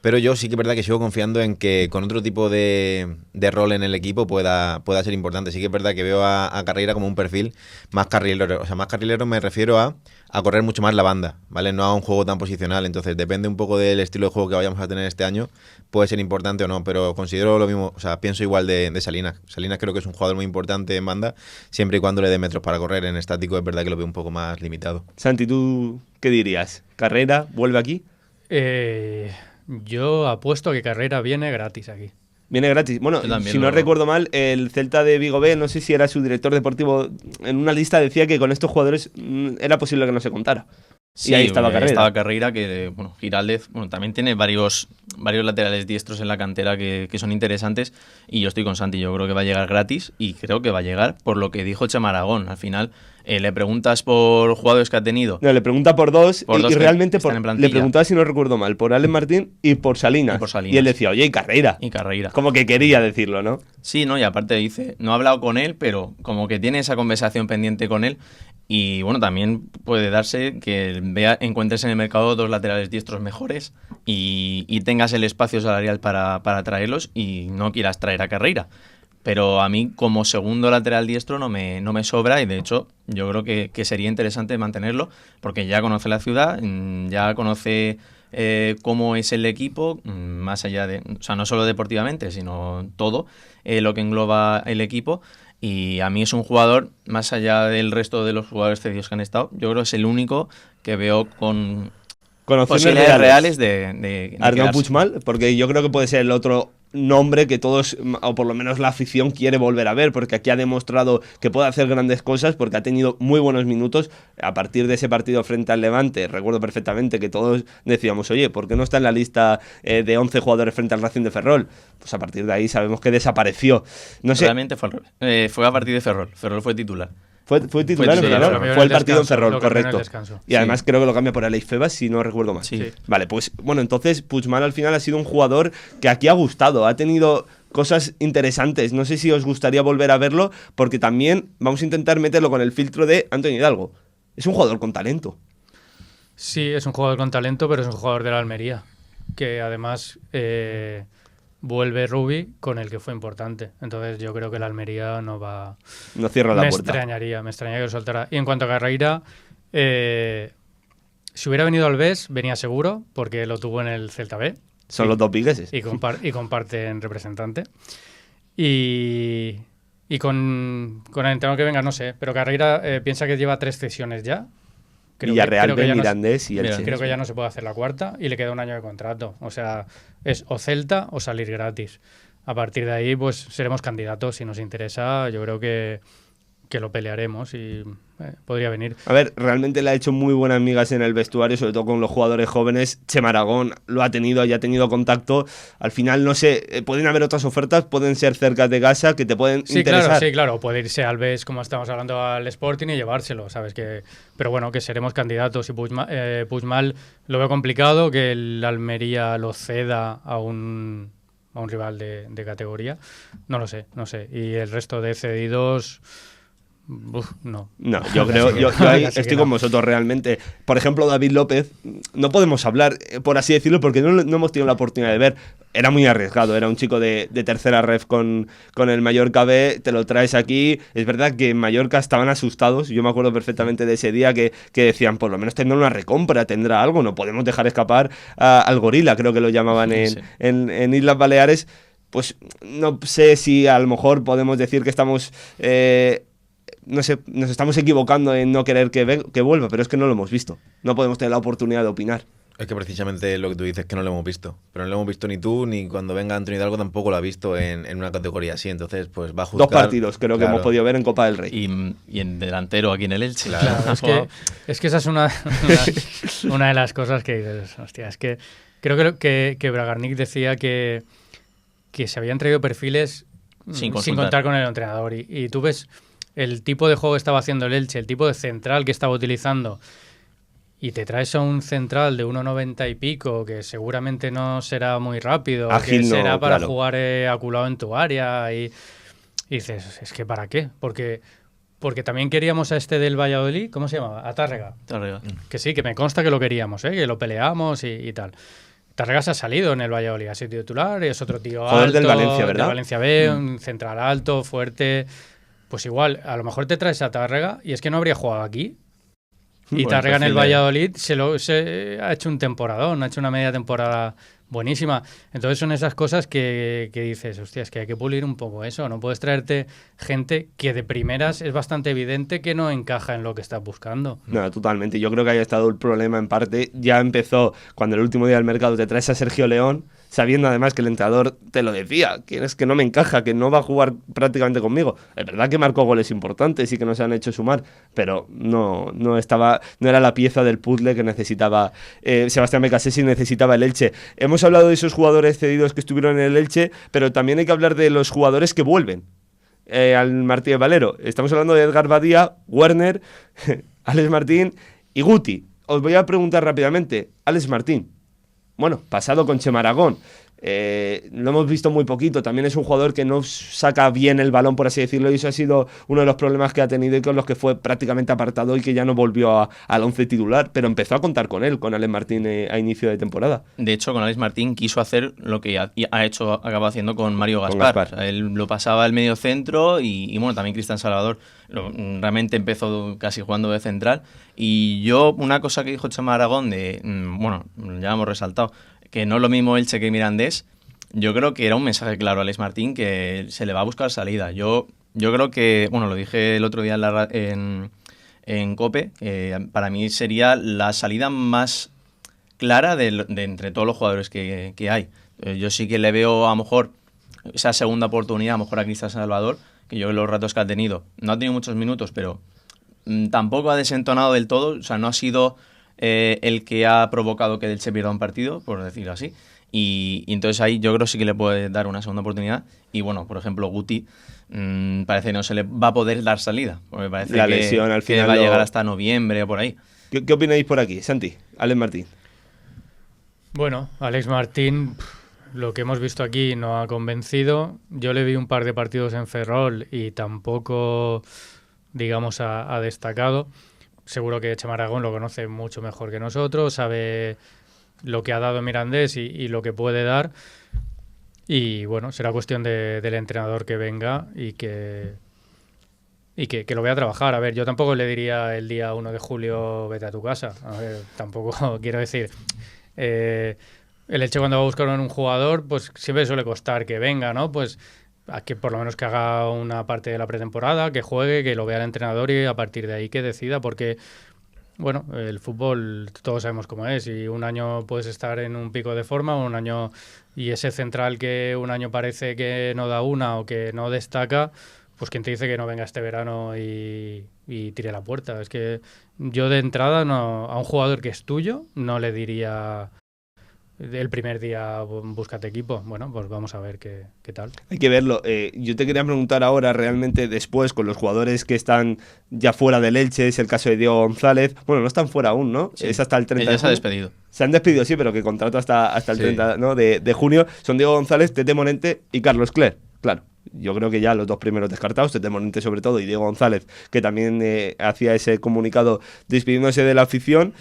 Pero yo sí que es verdad que sigo confiando en que con otro tipo de rol en el equipo pueda ser importante. Sí que es verdad que veo a Carreira como un perfil más carrilero. O sea, más carrilero me refiero a correr mucho más la banda, ¿vale? No a un juego tan posicional. Entonces, depende un poco del estilo de juego que vayamos a tener este año, puede ser importante o no. Pero considero lo mismo, o sea, pienso igual de Salinas. Salinas creo que es un jugador muy importante en banda, siempre y cuando le dé metros para correr. En estático es verdad que lo veo un poco más limitado. Santi, ¿tú qué dirías? ¿Carreira vuelve aquí? Yo apuesto que Carreira viene gratis aquí. Viene gratis. Bueno, Yo también si no lo- recuerdo mal, el Celta de Vigo B, no sé si era su director deportivo, en una lista decía que con estos jugadores era posible que no se contara. Sí, y ahí estaba Carreira. Estaba Carreira, que bueno, Giraldez, bueno, también tiene varios laterales diestros en la cantera que son interesantes, y yo estoy con Santi, yo creo que va a llegar gratis, y creo que va a llegar por lo que dijo Chema Aragón. Al final, le preguntas por jugadores que ha tenido. No, le pregunta por dos, Por y, dos y que realmente están por, en plantilla. le preguntaba, si no recuerdo mal, por Alex Martín y por Salinas. Y por Salinas. Y él decía, oye, y Carreira. Y Carreira. Como que quería decirlo, ¿no? Sí, ¿no? Y aparte dice, no ha hablado con él, pero como que tiene esa conversación pendiente con él. Y bueno, también puede darse que encuentres en el mercado dos laterales diestros mejores y tengas el espacio salarial para traerlos y no quieras traer a Carreira. Pero a mí, como segundo lateral diestro, no me sobra, y de hecho yo creo que sería interesante mantenerlo, porque ya conoce la ciudad, ya conoce cómo es el equipo, más allá de, o sea, no solo deportivamente, sino todo lo que engloba el equipo. Y a mí es un jugador, más allá del resto de los jugadores cedidos que han estado, yo creo que es el único que veo con posibilidades reales de Arnau quedarse. Puigmal, porque yo creo que puede ser el otro nombre que todos, o por lo menos la afición, quiere volver a ver, porque aquí ha demostrado que puede hacer grandes cosas, porque ha tenido muy buenos minutos. A partir de ese partido frente al Levante, recuerdo perfectamente que todos decíamos, oye, ¿por qué no está en la lista de 11 jugadores frente al Racing de Ferrol? Pues a partir de ahí sabemos que desapareció. No sé, Realmente fue al revés. Fue a partir de Ferrol. Ferrol fue titular. fue titular Fue en titular, Ferrol. lo cambió en Fue el el partido en descanso, Ferrol, lo cambió en el correcto. descanso. Y además creo que lo cambia por Aleix Febas, si no recuerdo mal. Sí. Vale, pues bueno, entonces Puigmal al final ha sido un jugador que aquí ha gustado, ha tenido cosas interesantes. No sé si os gustaría volver a verlo, porque también vamos a intentar meterlo con el filtro de Antonio Hidalgo. Es un jugador con talento. Sí, es un jugador con talento, pero es un jugador de la Almería, que además vuelve Rubi, con el que fue importante. Entonces yo creo que la Almería no va... No cierra la me puerta. extrañaría que lo soltara. Y en cuanto a Carreira, si hubiera venido al BES, venía seguro, porque lo tuvo en el Celta B. Son los dos vigueses. Y comparten representante. Y con el entrenador que venga, no sé. Pero Carreira piensa que lleva 3 cesiones ya. Villarreal, creo que ya Mirandés y Mira, Elche. Creo que ya no se puede hacer la cuarta y le queda un año de contrato. O sea, es o Celta o salir gratis. A partir de ahí, pues seremos candidatos. Si nos interesa, yo creo que lo pelearemos y podría venir. A ver, realmente le ha hecho muy buenas migas en el vestuario, sobre todo con los jugadores jóvenes. Chema Aragón lo ha tenido, ya ha tenido contacto. Al final, no sé, pueden haber otras ofertas, pueden ser cerca de casa, que te pueden interesar. Sí, claro. Puede irse al BES, como estamos hablando, al Sporting y llevárselo, ¿sabes? Pero bueno, que seremos candidatos. Y Puigmal lo veo complicado, que el Almería lo ceda a un rival de categoría. No lo sé. Y el resto de cedidos... no. No, yo creo, yo ahí estoy con vosotros realmente. Por ejemplo, David López, no podemos hablar, por así decirlo, porque no hemos tenido la oportunidad de ver. Era muy arriesgado, era un chico de tercera ref con el Mallorca B, te lo traes aquí. Es verdad que en Mallorca estaban asustados, yo me acuerdo perfectamente de ese día que decían, por lo menos tendrá una recompra, tendrá algo, no podemos dejar escapar al gorila, creo que lo llamaban en Islas Baleares. Pues no sé si a lo mejor podemos decir que estamos... no sé, nos estamos equivocando en no querer que vuelva, pero es que no lo hemos visto. No podemos tener la oportunidad de opinar. Es que precisamente lo que tú dices que no lo hemos visto. Pero no lo hemos visto ni tú, ni cuando venga Antonio Hidalgo tampoco lo ha visto en una categoría así. Entonces, pues va a juzgar. 2 partidos creo que hemos podido ver en Copa del Rey. Y en delantero aquí en el Elche. Claro, es que esa es una de las cosas que dices, hostia, es que creo que Bragarnik decía que se habían traído perfiles sin contar con el entrenador. Y tú ves el tipo de juego que estaba haciendo el Elche, el tipo de central que estaba utilizando, y te traes a un central de 1,90 y pico, que seguramente no será muy rápido, ágil, que será para claro. jugar aculado en tu área, y dices, es que ¿para qué? Porque también queríamos a este del Valladolid, ¿cómo se llamaba? A Tárrega. Que sí, que me consta que lo queríamos, que lo peleamos y tal. Tárrega se ha salido en el Valladolid, ha sido titular, es otro tío alto, del Valencia, ¿verdad? Del Valencia B, un central alto, fuerte. Pues igual, a lo mejor te traes a Tárrega y es que no habría jugado aquí. Y Bueno, Tárrega en el perfil de- Valladolid se ha hecho un temporadón, ha hecho una media temporada buenísima. Entonces son esas cosas que dices, hostia, es que hay que pulir un poco eso. No puedes traerte gente que de primeras es bastante evidente que no encaja en lo que estás buscando. No, totalmente. Yo creo que haya estado el problema en parte. Ya empezó cuando el último día del mercado te traes a Sergio León, sabiendo además que el entrenador te lo decía, que es que no me encaja, que no va a jugar prácticamente conmigo. Es verdad que marcó goles importantes y que nos han hecho sumar, pero no era la pieza del puzzle que necesitaba Sebastián Becasés y necesitaba el Elche. Hemos hablado de esos jugadores cedidos que estuvieron en el Elche, pero también hay que hablar de los jugadores que vuelven al Martínez Valero. Estamos hablando de Edgar Badía, Werner, Alex Martín y Guti. Os voy a preguntar rápidamente, Alex Martín, bueno, pasado con Chema Aragón, lo hemos visto muy poquito. También es un jugador que no saca bien el balón, por así decirlo, y eso ha sido uno de los problemas que ha tenido y con los que fue prácticamente apartado y que ya no volvió al once titular, pero empezó a contar con él, con Alex Martín a inicio de temporada. De hecho, con Alex Martín quiso hacer lo que acabó haciendo con Mario Gaspar. O sea, él lo pasaba al medio centro y bueno, también Cristian Salvador realmente empezó casi jugando de central. Y yo, una cosa que dijo Chema Aragón, bueno, ya hemos resaltado, que no es lo mismo Elche que Mirandés, yo creo que era un mensaje claro a Alex Martín que se le va a buscar salida. Yo creo que, bueno, lo dije el otro día en COPE, que para mí sería la salida más clara de entre todos los jugadores que hay. Yo sí que le veo a lo mejor esa segunda oportunidad, a lo mejor a Cristian Salvador, que yo en los ratos que ha tenido, no ha tenido muchos minutos, pero tampoco ha desentonado del todo, o sea, no ha sido el que ha provocado que el Elche pierda un partido, por decirlo así. Y entonces ahí yo creo sí que le puede dar una segunda oportunidad. Y bueno, por ejemplo, Guti parece que no se le va a poder dar salida, porque parece la lesión al final que va a llegar hasta noviembre o por ahí. ¿Qué opináis por aquí, Santi? Alex Martín. Bueno, Alex Martín, lo que hemos visto aquí no ha convencido. Yo le vi un par de partidos en Ferrol y tampoco, digamos, ha destacado. Seguro que Chema Aragón lo conoce mucho mejor que nosotros, sabe lo que ha dado Mirandés y lo que puede dar. Y bueno, será cuestión del entrenador que venga y que lo vaya a trabajar. A ver, yo tampoco le diría el día 1 de julio vete a tu casa. A ver, tampoco quiero decir... el Elche cuando va a buscar un jugador, pues siempre suele costar que venga, ¿no? Pues a que por lo menos que haga una parte de la pretemporada, que juegue, que lo vea el entrenador y a partir de ahí que decida, porque bueno, el fútbol todos sabemos cómo es y un año puedes estar en un pico de forma, un año y ese central que un año parece que no da una o que no destaca, pues quien te dice que no venga este verano y tire la puerta. Es que yo de entrada a un jugador que es tuyo no le diría el primer día búscate equipo. Bueno, pues vamos a ver qué tal. Hay que verlo. Yo te quería preguntar ahora, realmente después, con los jugadores que están ya fuera del Elche, es el caso de Diego González. Bueno, no están fuera aún, ¿no? Sí. Es hasta el 30 Ella de se junio. ha despedido. Se han despedido, sí, pero que contrato hasta el Sí. 30, ¿no? de junio. Son Diego González, Tete Morente y Carlos Cler. Claro. Yo creo que ya los dos primeros descartados, Tete Morente sobre todo y Diego González, que también hacía ese comunicado despidiéndose de la afición.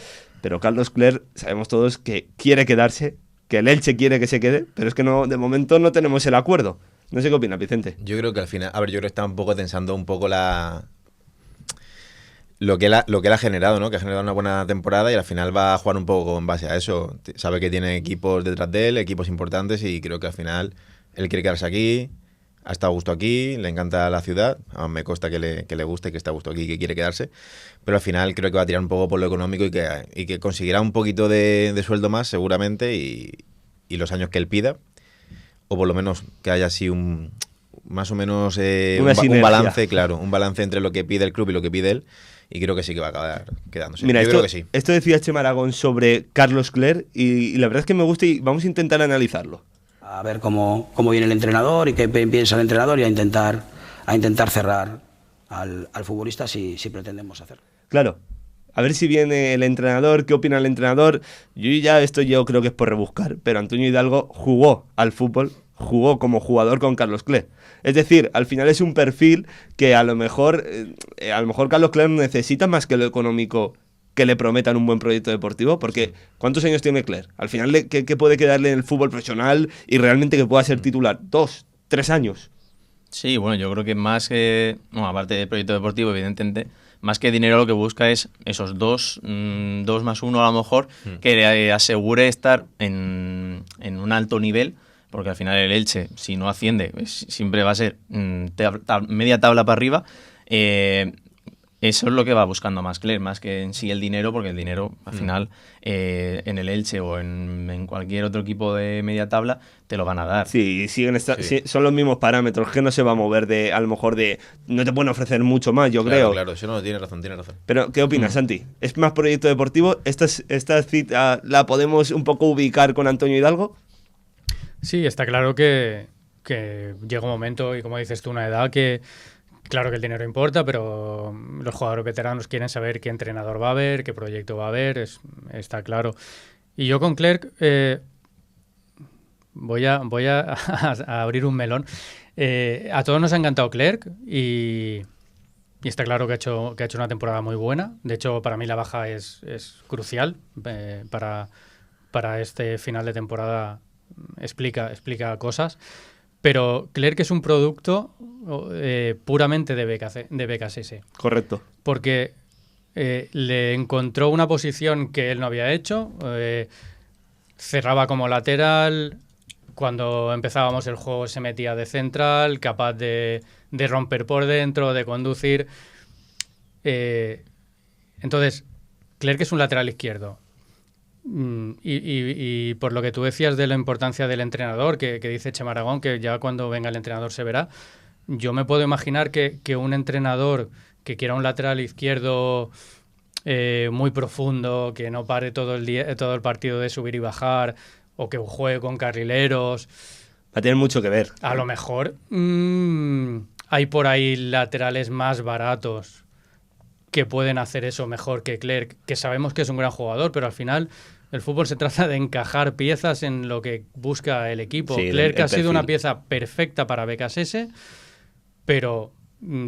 Pero Carlos Cler, sabemos todos que quiere quedarse, que el Elche quiere que se quede, pero es que no, de momento no tenemos el acuerdo. No sé qué opina, Vicente. Yo creo que al final, a ver, yo creo que está un poco tensando un poco lo que él ha generado, ¿no? Que ha generado una buena temporada y al final va a jugar un poco en base a eso. Sabe que tiene equipos detrás de él, equipos importantes y creo que al final él quiere quedarse aquí, ha estado a gusto aquí, le encanta la ciudad, me consta que le gusta y que está a gusto aquí y que quiere quedarse, pero al final creo que va a tirar un poco por lo económico y que conseguirá un poquito de sueldo más seguramente y los años que él pida, o por lo menos que haya así más o menos un balance, claro, un balance entre lo que pide el club y lo que pide él, y creo que sí que va a acabar quedándose. Mira, yo creo que sí. Esto decía Chema Aragón sobre Carlos Cler y la verdad es que me gusta y vamos a intentar analizarlo. A ver cómo viene el entrenador y qué piensa el entrenador y a intentar cerrar al futbolista si pretendemos hacerlo. Claro. A ver si viene el entrenador, qué opina el entrenador. Yo creo que es por rebuscar, pero Antonio Hidalgo jugó al fútbol, jugó como jugador con Carlos Cler. Es decir, al final es un perfil que a lo mejor Carlos Cler necesita más que lo económico que le prometan un buen proyecto deportivo, porque ¿cuántos años tiene Cler? Al final, ¿qué puede quedarle en el fútbol profesional y realmente que pueda ser titular? 2, 3 años. Sí, bueno, yo creo que más que, bueno, aparte del proyecto deportivo, evidentemente, más que dinero lo que busca es esos 2 más 1 a lo mejor, que le asegure estar en un alto nivel, porque al final el Elche, si no asciende, siempre va a ser media tabla para arriba. Eso es lo que va buscando más Cler, más que en sí el dinero, porque el dinero, al final, en el Elche o en cualquier otro equipo de media tabla, te lo van a dar. Sí, son los mismos parámetros, que no se va a mover a lo mejor no te pueden ofrecer mucho más, yo creo. Claro, eso no, tiene razón. Pero, ¿qué opinas, Santi? ¿Es más proyecto deportivo? ¿Esta cita la podemos un poco ubicar con Antonio Hidalgo? Sí, está claro que llega un momento, y como dices tú, una edad que claro que el dinero importa, pero los jugadores veteranos quieren saber qué entrenador va a haber, qué proyecto va a haber, está claro. Y yo con Clerc, voy a a abrir un melón. A todos nos ha encantado Clerc y está claro que ha hecho una temporada muy buena. De hecho, para mí la baja es crucial para este final de temporada. Explica cosas. Pero Clerc es un producto puramente de BKSS. Correcto. Porque le encontró una posición que él no había hecho. Cerraba como lateral. Cuando empezábamos el juego se metía de central, capaz de romper por dentro, de conducir. Entonces, Clerc es un lateral izquierdo. Y por lo que tú decías de la importancia del entrenador, que dice Chema Aragón, que ya cuando venga el entrenador se verá, yo me puedo imaginar que un entrenador que quiera un lateral izquierdo muy profundo, que no pare todo el partido de subir y bajar, o que juegue con carrileros, Va a tener mucho que ver. a lo mejor hay por ahí laterales más baratos que pueden hacer eso mejor que Clerc, que sabemos que es un gran jugador, pero al final el fútbol se trata de encajar piezas en lo que busca el equipo. Sí, Clerc el ha sido perfil. una pieza perfecta para BKSS, pero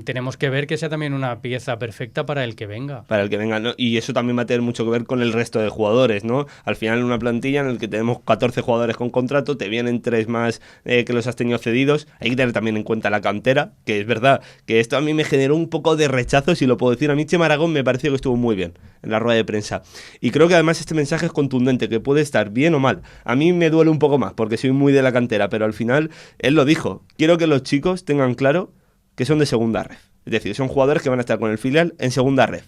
tenemos que ver que sea también una pieza perfecta para el que venga. Para el que venga, ¿no? Y eso también va a tener mucho que ver con el resto de jugadores, ¿no? Al final en una plantilla en la que tenemos 14 jugadores con contrato, te vienen 3 más que los has tenido cedidos, hay que tener también en cuenta la cantera, que es verdad que esto a mí me generó un poco de rechazo, si lo puedo decir. A mí Chema Aragón me pareció que estuvo muy bien en la rueda de prensa. Y creo que además este mensaje es contundente, que puede estar bien o mal. A mí me duele un poco más, porque soy muy de la cantera, pero al final él lo dijo. Quiero que los chicos tengan claro que son de segunda ref. Es decir, son jugadores que van a estar con el filial en segunda ref.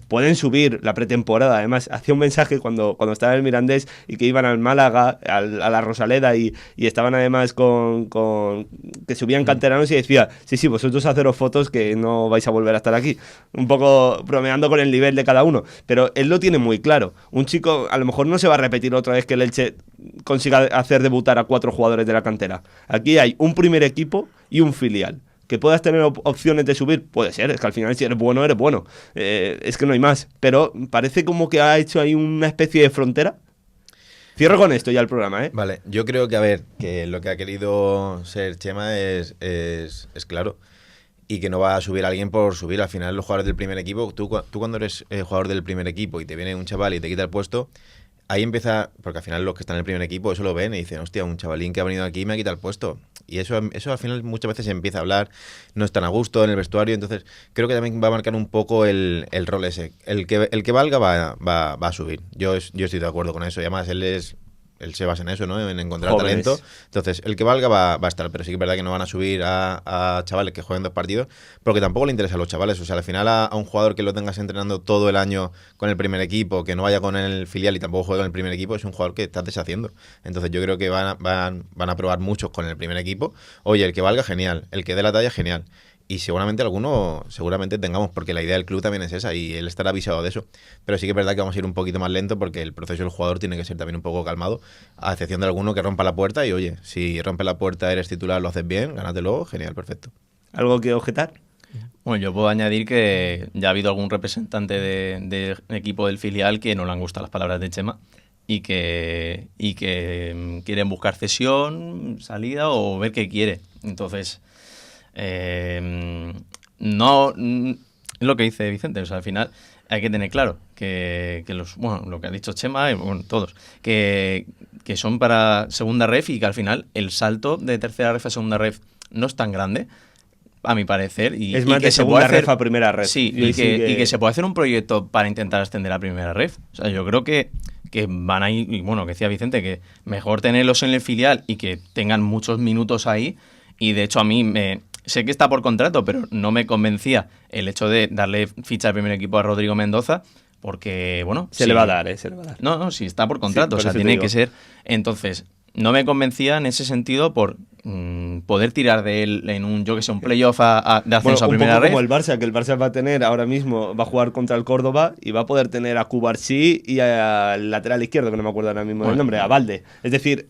Pueden subir la pretemporada. Además, hacía un mensaje cuando estaba en el Mirandés y que iban al Málaga, a la Rosaleda y estaban además con que subían canteranos y decía, sí, vosotros haceros fotos que no vais a volver a estar aquí. Un poco bromeando con el nivel de cada uno. Pero él lo tiene muy claro. Un chico a lo mejor no se va a repetir otra vez que el Elche consiga hacer debutar a 4 jugadores de la cantera. Aquí hay un primer equipo y un filial. Que puedas tener opciones de subir, puede ser, es que al final si eres bueno, eres bueno. Es que no hay más. Pero parece como que ha hecho ahí una especie de frontera. Cierro con esto ya el programa, ¿eh? Vale, yo creo que, a ver, que lo que ha querido ser Chema es claro. Y que no va a subir a alguien por subir. Al final, los jugadores del primer equipo, tú cuando eres jugador del primer equipo y te viene un chaval y te quita el puesto, ahí empieza, porque al final los que están en el primer equipo eso lo ven y dicen, hostia, un chavalín que ha venido aquí me ha quitado el puesto. Y eso al final muchas veces se empieza a hablar, no están a gusto en el vestuario, entonces creo que también va a marcar un poco el rol ese. El que valga va a subir. Yo estoy de acuerdo con eso, y además él se basa en eso, ¿no? En encontrar Jóvenes. talento. Entonces, el que valga va a estar, pero sí que es verdad que no van a subir a chavales que jueguen 2 partidos, porque tampoco le interesa a los chavales. O sea, al final a un jugador que lo tengas entrenando todo el año con el primer equipo, que no vaya con el filial y tampoco juegue con el primer equipo, es un jugador que estás deshaciendo. Entonces, yo creo que van a probar muchos con el primer equipo. Oye, el que valga, genial. El que dé la talla, genial. Y seguramente alguno tengamos, porque la idea del club también es esa y él estará avisado de eso. Pero sí que es verdad que vamos a ir un poquito más lento porque el proceso del jugador tiene que ser también un poco calmado, a excepción de alguno que rompa la puerta y oye, si rompe la puerta, eres titular, lo haces bien, gánatelo, genial, perfecto. ¿Algo que objetar? Bueno, yo puedo añadir que ya ha habido algún representante del equipo del filial que no le han gustado las palabras de Chema y que quieren buscar cesión, salida o ver qué quiere. Entonces, no es lo que dice Vicente, o sea, al final hay que tener claro que lo que ha dicho Chema y bueno, todos, que son para segunda ref y que al final el salto de tercera ref a segunda ref no es tan grande, a mi parecer. Es más de segunda ref a primera ref. Sí, y que se puede hacer un proyecto para intentar ascender a primera ref. O sea, yo creo que van a ir, y bueno, que decía Vicente, que mejor tenerlos en el filial y que tengan muchos minutos ahí. Y de hecho a mí sé que está por contrato, pero no me convencía el hecho de darle ficha al primer equipo a Rodrigo Mendoza, porque, bueno... Se le va a dar, se le va a dar. No, sí, está por contrato, Sí, por o sea, eso te tiene digo. que ser... Entonces, no me convencía en ese sentido por poder tirar de él en un, yo que sé, un playoff de ascenso a un primera poco red. como el Barça, que el Barça va a tener ahora mismo, va a jugar contra el Córdoba y va a poder tener a Cubarsí y al lateral izquierdo, que no me acuerdo ahora mismo del nombre, a Valde. Es decir,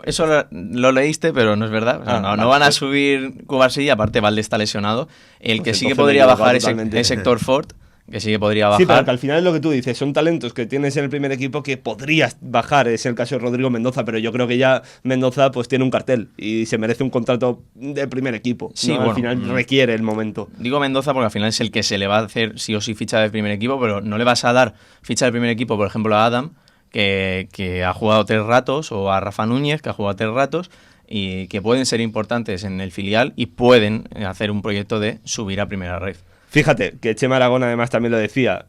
Eso lo leíste, pero no es verdad. O sea, no vale, van a pues. subir Cubarsí y aparte Valde está lesionado. El que Pues sí que entonces me he podría equivocado bajar totalmente. es Héctor Ford, que sí que podría bajar. Sí, pero que al final es lo que tú dices, son talentos que tienes en el primer equipo que podrías bajar, es el caso de Rodrigo Mendoza, pero yo creo que ya Mendoza pues tiene un cartel y se merece un contrato de primer equipo. Sí, ¿no? bueno, al final requiere el momento. Digo Mendoza porque al final es el que se le va a hacer sí o sí ficha de primer equipo, pero no le vas a dar ficha de primer equipo, por ejemplo, a Adam, que ha jugado 3 ratos, o a Rafa Núñez, que ha jugado 3 ratos, y que pueden ser importantes en el filial y pueden hacer un proyecto de subir a primera red. Fíjate, que Chema Aragón además también lo decía,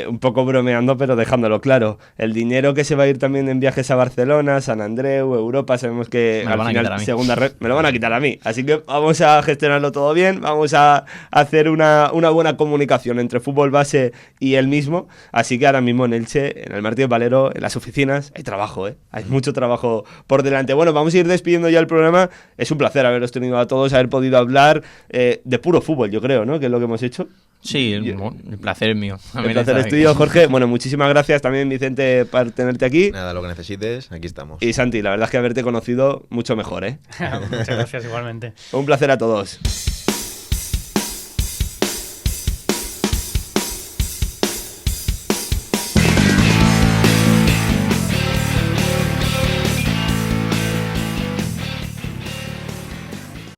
un poco bromeando, pero dejándolo claro. El dinero que se va a ir también en viajes a Barcelona, San Andreu, Europa, sabemos que al final segunda red me lo van a quitar a mí. Así que vamos a gestionarlo todo bien, vamos a hacer una buena comunicación entre fútbol base y él mismo. Así que ahora mismo en Elche, en el Martínez Valero, en las oficinas, hay trabajo, hay mucho trabajo por delante. Bueno, vamos a ir despidiendo ya el programa. Es un placer haberos tenido a todos, haber podido hablar de puro fútbol, yo creo, ¿no? Que es lo que hemos hecho. Sí, el placer es mío. El placer es tuyo, Jorge. Bueno, muchísimas gracias también, Vicente, por tenerte aquí. Nada, lo que necesites, aquí estamos. Y Santi, la verdad es que haberte conocido mucho mejor, Muchas gracias igualmente. Un placer a todos.